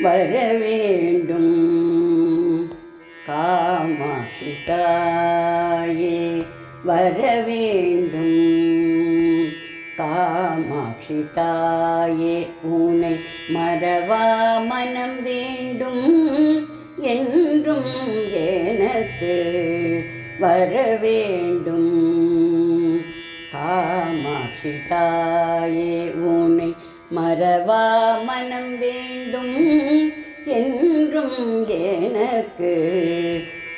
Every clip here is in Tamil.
வர வேண்டும். காமாட்சி தாயே வர வேண்டும். காமாட்சி தாயே உன்னை மறவா மனம் வேண்டும். என்றும் எனக்கு வர வேண்டும். காமாட்சி தாயே உன்னை மறவா மனம் வேண்டும். என்றும் எனக்கு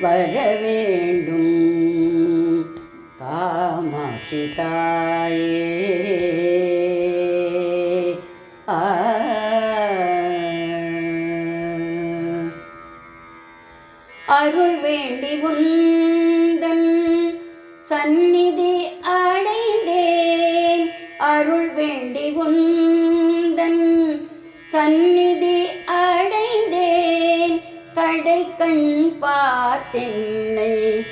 வர வேண்டும். காமாட்சி தாயே அருள் வேண்டி உந்தன் சந்நிதி அடைந்தேன். அருள் வேண்டி உந்தன் சந்நிதி அடைந்தேன். கடை கண் பார்த்தென்னை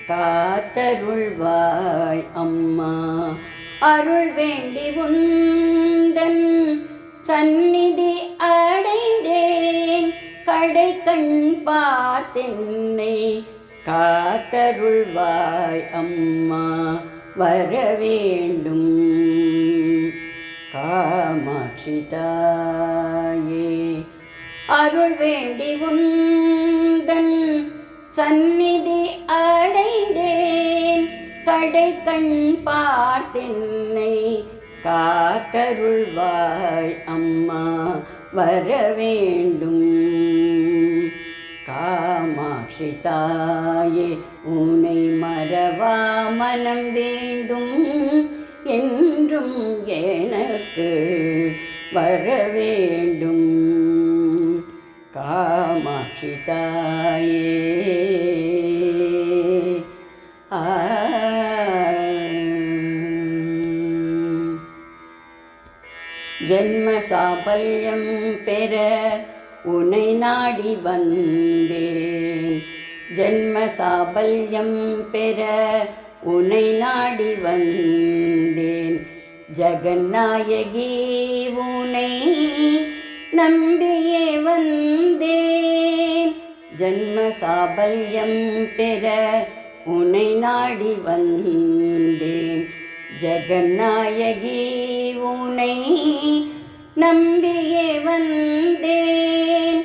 காத்தருள்வாய் அம்மா. அருள் வேண்டி உந்தன் சந்நிதி அடைந்தேன். கடை கண் பார்த்தென்னை காத்தருள்வாய் அம்மா. வர வேண்டும். காமாட்சி தாயே அருள் வேண்டி உந்தன் சந்நிதி அடைந்தேன். கடை கண் பார்த்தென்னை காத்தருள்வாய் அம்மா. வர வேண்டும். காமாட்சி தாயே உன்னை மறவா மனம் வேண்டும். என்றும் எனக்கு வர வேண்டும். காமாட்சி தாயே ஜன்ம சாபல்யம் பெற உன்னை நாடி வந்தேன். ஜன்ம சாபல்யம் பெற உன்னை நாடி வந்தேன். ஜெகநாயகி உன்னை நம்பியே வந்தேன். ஜன்ம சாபல்யம் பெற உன்னை நாடி வந்தேன். ஜெகநாயகி உன்னை நம்பியே வந்தேன்.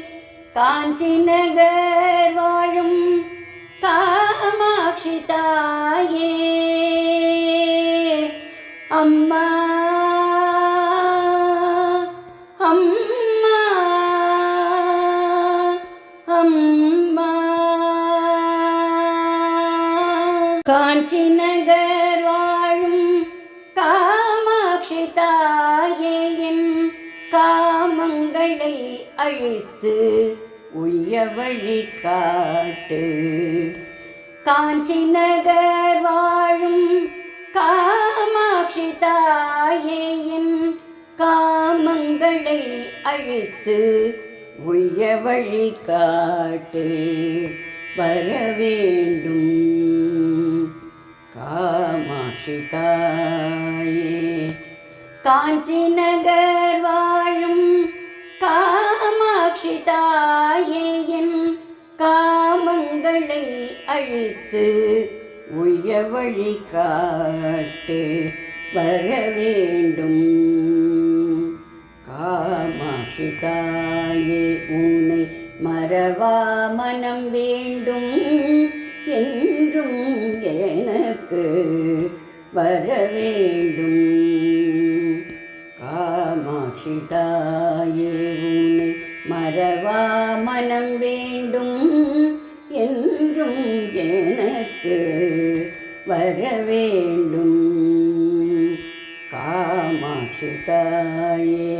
காஞ்சி நகர் வாழும் காமாட்சி தாயே அம்மா அம்மா அம்மா. காஞ்சி நகர் வாழும் காமாட்சி தாயே என் காமங்களை அழித்து உய்ய வழி காட்டு. காஞ்சி நகர் வாழும் காமாட்சி தாயே என் காமங்களை அழித்து உய்ய வழி காட்டு. வர வேண்டும். காமாட்சி தாயே காஞ்சி நகர் வாழும் காமாட்சி தாயே என் காமங்களை அழித்து உய்ய வழி காட்டு. வர வேண்டும். காமாட்சி தாயே உன்னை மறவா மனம் வேண்டும். என்றும் எனக்கு வர வேண்டும். காமாட்சி தாயே உன்னை மறவா மனம் வேண்டும். என்றும் எனக்கு வர வேண்டும். காமாட்சி தாயே